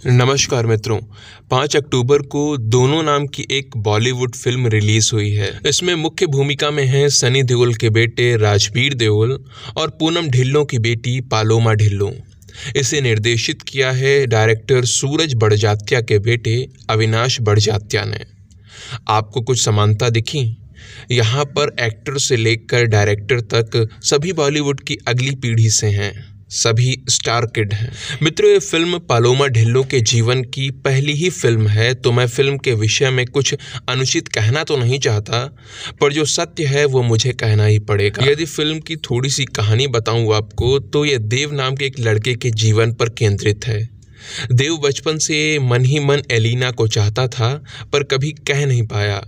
नमस्कार मित्रों। 5 अक्टूबर को दोनों नाम की एक बॉलीवुड फिल्म रिलीज हुई है। इसमें मुख्य भूमिका में हैं सनी देओल के बेटे राजबीर देओल और पूनम ढिल्लों की बेटी पालोमा ढिल्लों। इसे निर्देशित किया है डायरेक्टर सूरज बड़जात्या के बेटे अविनाश बड़जात्या ने। आपको कुछ समानता दिखी? यहाँ पर एक्टर से लेकर डायरेक्टर तक सभी बॉलीवुड की अगली पीढ़ी से हैं, सभी स्टार किड हैं। मित्रों, ये फिल्म पालोमा ढिल्लों के जीवन की पहली ही फिल्म है, तो मैं फिल्म के विषय में कुछ अनुचित कहना तो नहीं चाहता, पर जो सत्य है वो मुझे कहना ही पड़ेगा। यदि फिल्म की थोड़ी सी कहानी बताऊं आपको, तो ये देव नाम के एक लड़के के जीवन पर केंद्रित है। देव बचपन से मन ही मन एलिना को चाहता था, पर कभी कह नहीं पाया,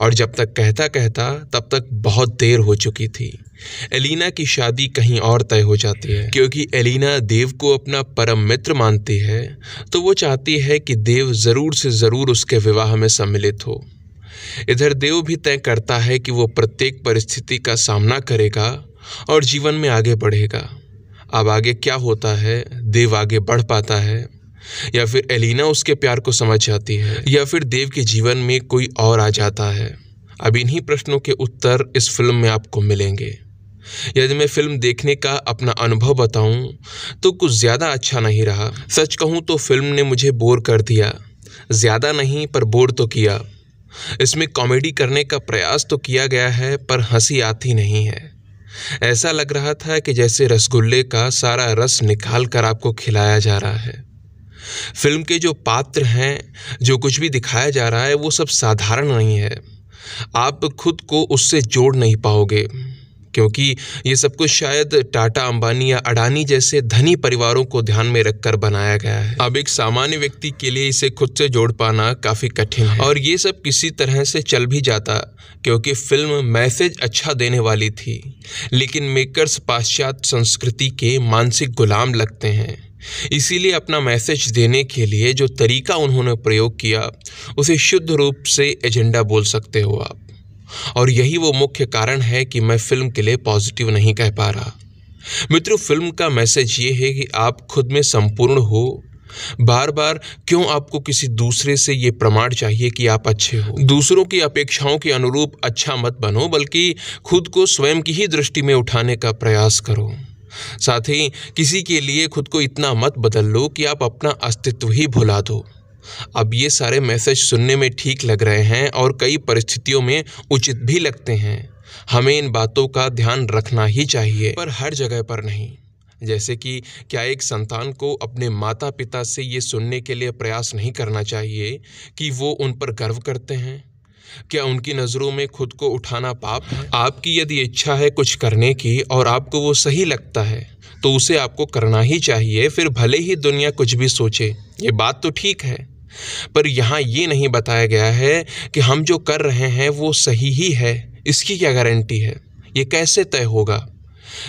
और जब तक कहता तब तक बहुत देर हो चुकी थी। एलिना की शादी कहीं और तय हो जाती है। क्योंकि एलिना देव को अपना परम मित्र मानती है, तो वो चाहती है कि देव ज़रूर से ज़रूर उसके विवाह में सम्मिलित हो। इधर देव भी तय करता है कि वो प्रत्येक परिस्थिति का सामना करेगा और जीवन में आगे बढ़ेगा। अब आगे क्या होता है? देव आगे बढ़ पाता है, या फिर एलिना उसके प्यार को समझ जाती है, या फिर देव के जीवन में कोई और आ जाता है? अब इन्हीं प्रश्नों के उत्तर इस फिल्म में आपको मिलेंगे। यदि मैं फिल्म देखने का अपना अनुभव बताऊं, तो कुछ ज़्यादा अच्छा नहीं रहा। सच कहूं तो फिल्म ने मुझे बोर कर दिया। ज़्यादा नहीं, पर बोर तो किया। इसमें कॉमेडी करने का प्रयास तो किया गया है, पर हंसी आती नहीं है। ऐसा लग रहा था कि जैसे रसगुल्ले का सारा रस निकाल कर आपको खिलाया जा रहा है। फिल्म के जो पात्र हैं, जो कुछ भी दिखाया जा रहा है, वो सब साधारण नहीं है। आप खुद को उससे जोड़ नहीं पाओगे, क्योंकि ये सब कुछ शायद टाटा, अंबानी या अडानी जैसे धनी परिवारों को ध्यान में रखकर बनाया गया है। अब एक सामान्य व्यक्ति के लिए इसे खुद से जोड़ पाना काफ़ी कठिन है, और ये सब किसी तरह से चल भी जाता, क्योंकि फिल्म मैसेज अच्छा देने वाली थी। लेकिन मेकर्स पाश्चात्य संस्कृति के मानसिक गुलाम लगते हैं, इसीलिए अपना मैसेज देने के लिए जो तरीका उन्होंने प्रयोग किया, उसे शुद्ध रूप से एजेंडा बोल सकते हो आप। और यही वो मुख्य कारण है कि मैं फिल्म के लिए पॉजिटिव नहीं कह पा रहा। मित्रों, फिल्म का मैसेज ये है कि आप खुद में संपूर्ण हो। बार बार क्यों आपको किसी दूसरे से ये प्रमाण चाहिए कि आप अच्छे हो? दूसरों की अपेक्षाओं के अनुरूप अच्छा मत बनो, बल्कि खुद को स्वयं की ही दृष्टि में उठाने का प्रयास करो। साथ ही किसी के लिए खुद को इतना मत बदल लो कि आप अपना अस्तित्व ही भुला दो। अब ये सारे मैसेज सुनने में ठीक लग रहे हैं और कई परिस्थितियों में उचित भी लगते हैं। हमें इन बातों का ध्यान रखना ही चाहिए, पर हर जगह पर नहीं। जैसे कि क्या एक संतान को अपने माता पिता से ये सुनने के लिए प्रयास नहीं करना चाहिए कि वो उन पर गर्व करते हैं? क्या उनकी नज़रों में खुद को उठाना पाप है? आपकी यदि इच्छा है कुछ करने की और आपको वो सही लगता है, तो उसे आपको करना ही चाहिए, फिर भले ही दुनिया कुछ भी सोचे। ये बात तो ठीक है, पर यहाँ ये नहीं बताया गया है कि हम जो कर रहे हैं वो सही ही है। इसकी क्या गारंटी है? ये कैसे तय होगा?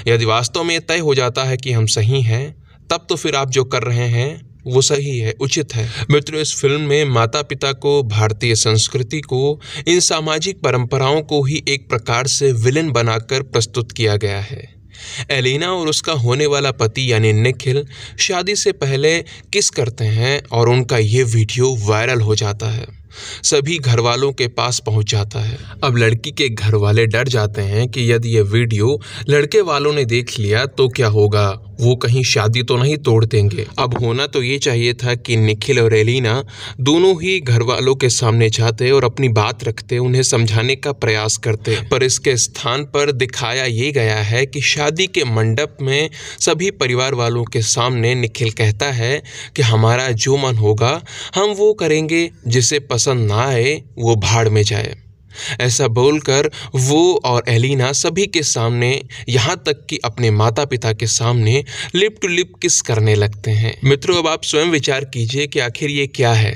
यदि वास्तव में तय हो जाता है कि हम सही हैं, तब तो फिर आप जो कर रहे हैं वो सही है, उचित है। मित्रों, इस फिल्म में माता पिता को, भारतीय संस्कृति को, इन सामाजिक परंपराओं को ही एक प्रकार से विलेन बनाकर प्रस्तुत किया गया है। एलिना और उसका होने वाला पति यानी निखिल शादी से पहले किस करते हैं और उनका ये वीडियो वायरल हो जाता है, सभी घर वालों के पास पहुंच जाता है। अब लड़की के घर वाले डर जाते हैं कि यदि ये वीडियो लड़के वालों ने देख लिया तो क्या होगा, वो कहीं शादी तो नहीं तोड़ देंगे। अब होना तो ये चाहिए था कि निखिल और एलिना दोनों ही घर वालों के सामने जाते और अपनी बात रखते, उन्हें समझाने का प्रयास करते, पर इसके स्थान पर दिखाया ये गया है कि शादी के मंडप में सभी परिवार वालों के सामने निखिल कहता है कि हमारा जो मन होगा हम वो करेंगे, जिसे पसंद ना आए वो भाड़ में जाए। ऐसा बोलकर वो और एलिना सभी के सामने, यहाँ तक कि अपने माता पिता के सामने लिप टू लिप किस करने लगते हैं। मित्रों, अब आप स्वयं विचार कीजिए कि आखिर ये क्या है?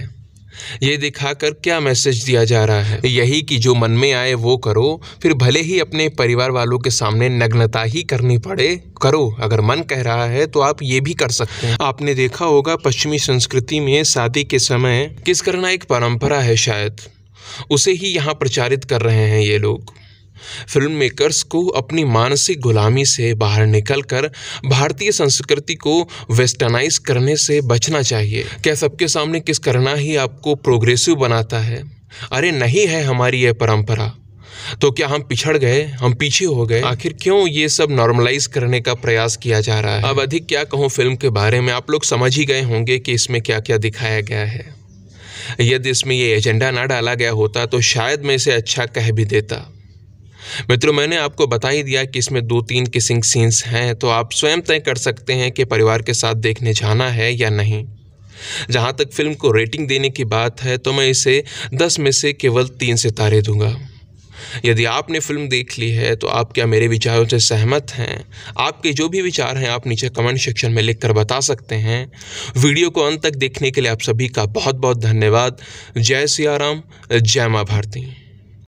ये दिखाकर क्या मैसेज दिया जा रहा है? यही कि जो मन में आए वो करो, फिर भले ही अपने परिवार वालों के सामने नग्नता ही करनी पड़े, करो। अगर मन कह रहा है तो आप ये भी कर सकते हैं। आपने देखा होगा पश्चिमी संस्कृति में शादी के समय किस करना एक परंपरा है, शायद उसे ही यहाँ प्रचारित कर रहे हैं ये लोग। फिल्म मेकर्स को अपनी मानसिक गुलामी से बाहर निकलकर भारतीय संस्कृति को वेस्टर्नाइज करने से बचना चाहिए। क्या सबके सामने किस करना ही आपको प्रोग्रेसिव बनाता है? अरे नहीं है हमारी यह परंपरा। तो क्या हम पिछड़ गए, हम पीछे हो गए? आखिर क्यों ये सब नॉर्मलाइज करने का प्रयास किया जा रहा है? अब अधिक क्या कहूँ फिल्म के बारे में, आप लोग समझ ही गए होंगे कि इसमें क्या क्या दिखाया गया है। यदि इसमें ये एजेंडा ना डाला गया होता तो शायद मैं इसे अच्छा कह भी देता। मित्रों, मैंने आपको बता ही दिया कि इसमें 2-3 किसिंग सीन्स हैं, तो आप स्वयं तय कर सकते हैं कि परिवार के साथ देखने जाना है या नहीं। जहाँ तक फिल्म को रेटिंग देने की बात है तो मैं इसे 10 में से केवल 3 सितारे दूंगा। यदि आपने फिल्म देख ली है तो आप क्या मेरे विचारों से सहमत हैं? आपके जो भी विचार हैं आप नीचे कमेंट सेक्शन में लिखकर बता सकते हैं। वीडियो को अंत तक देखने के लिए आप सभी का बहुत बहुत धन्यवाद। जय सिया राम, जय माँ भारती।